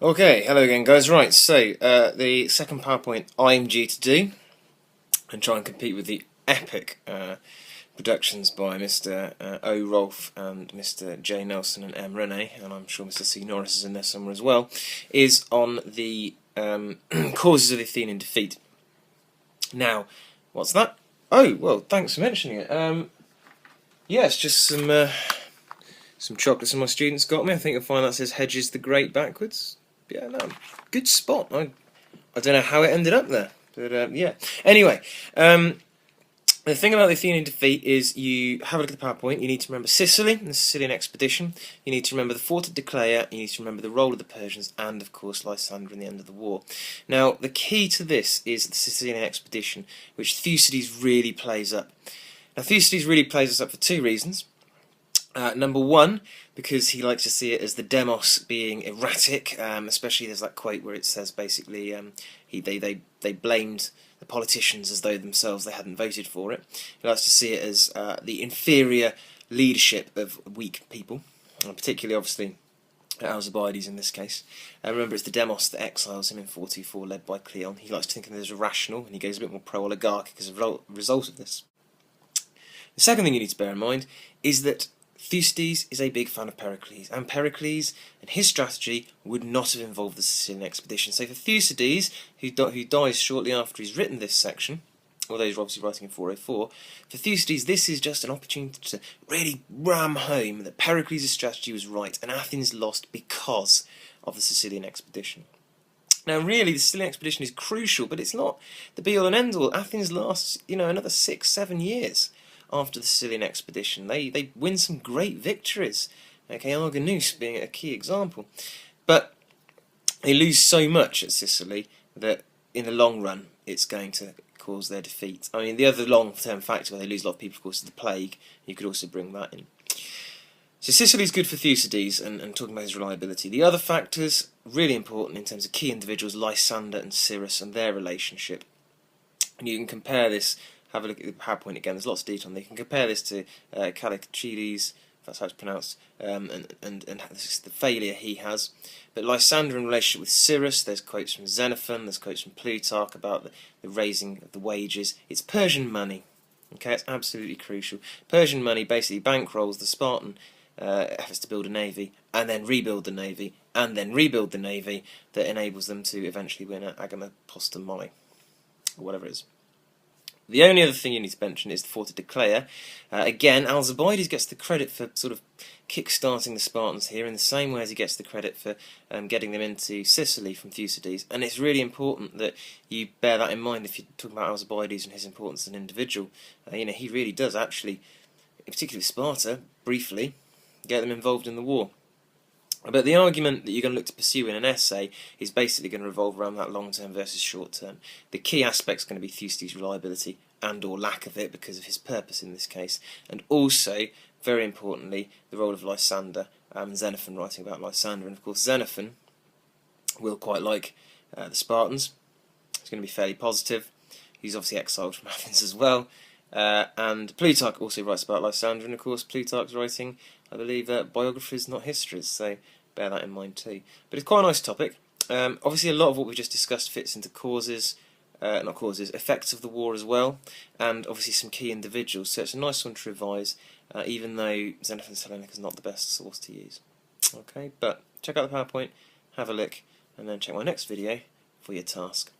Okay, hello again guys. Right, so the second PowerPoint I'm due to do and try and compete with the epic productions by Mr. O. Rolfe and Mr. J. Nelson and M. Rene, and I'm sure Mr. C. Norris is in there somewhere as well, is on the causes of the Athenian defeat. Now, what's that? Oh, well, thanks for mentioning it. Yeah, it's just some chocolates that my students got me. I think you'll find that says Hedges the Great backwards. Yeah, no, good spot. I don't know how it ended up there, but yeah. Anyway, the thing about the Athenian defeat is you have a look at the PowerPoint. You need to remember Sicily and the Sicilian expedition. You need to remember the fort of Decelea. You need to remember the role of the Persians, and of course Lysander in the end of the war. Now, the key to this is the Sicilian expedition, which Thucydides really plays up. Now, Thucydides really plays us up for two reasons. Number one, because he likes to see it as the demos being erratic, especially there's that quote where it says basically they blamed the politicians as though themselves they hadn't voted for it. He likes to see it as the inferior leadership of weak people, particularly obviously Alcibiades in this case. Remember, it's the demos that exiles him in 424, led by Cleon. He likes to think of it as irrational, and he goes a bit more pro-oligarchic as a result of this. The second thing you need to bear in mind is that Thucydides is a big fan of Pericles, and Pericles and his strategy would not have involved the Sicilian expedition. So for Thucydides, who dies shortly after he's written this section, although he's obviously writing in 404, for Thucydides this is just an opportunity to really ram home that Pericles' strategy was right, and Athens lost because of the Sicilian expedition. Now, really, the Sicilian expedition is crucial, but it's not the be-all and end-all. Athens lasts, another 6-7 years after the Sicilian expedition. They win some great victories, okay, Argonus being a key example. But they lose so much at Sicily that in the long run it's going to cause their defeat. I mean, the other long-term factor where they lose a lot of people, of course, is the plague. You could also bring that in. So Sicily's good for Thucydides and talking about his reliability. The other factors, really important in terms of key individuals, Lysander and Cyrus and their relationship. And you can compare this. Have a look at the PowerPoint again, there's lots of detail on there. You can compare this to Callicles, if that's how it's pronounced, and the failure he has. But Lysander in relationship with Cyrus, there's quotes from Xenophon, there's quotes from Plutarch about the raising of the wages. It's Persian money, okay, it's absolutely crucial. Persian money basically bankrolls the Spartan efforts to build a navy, and then rebuild the navy, and then rebuild the navy, that enables them to eventually win at Agamopostomai, or whatever it is. The only other thing you need to mention is the fort of Decelea. Again, Alcibiades gets the credit for sort of kick-starting the Spartans here in the same way as he gets the credit for getting them into Sicily from Thucydides. And it's really important that you bear that in mind if you're talking about Alcibiades and his importance as an individual. He really does actually, particularly with Sparta, briefly, get them involved in the war. But the argument that you're going to look to pursue in an essay is basically going to revolve around that long-term versus short-term. The key aspect is going to be Thucydides' reliability and or lack of it because of his purpose in this case, and also, very importantly, the role of Lysander, Xenophon writing about Lysander, and of course Xenophon will quite like the Spartans. It's going to be fairly positive. He's obviously exiled from Athens as well. And Plutarch also writes about Lysander, and of course Plutarch's writing, I believe, biographies, not histories, so bear that in mind too. But it's quite a nice topic. Obviously a lot of what we've just discussed fits into effects of the war as well, and obviously some key individuals, so it's a nice one to revise, even though Xenophon's Hellenica is not the best source to use. Okay, but check out the PowerPoint, have a look, and then check my next video for your task.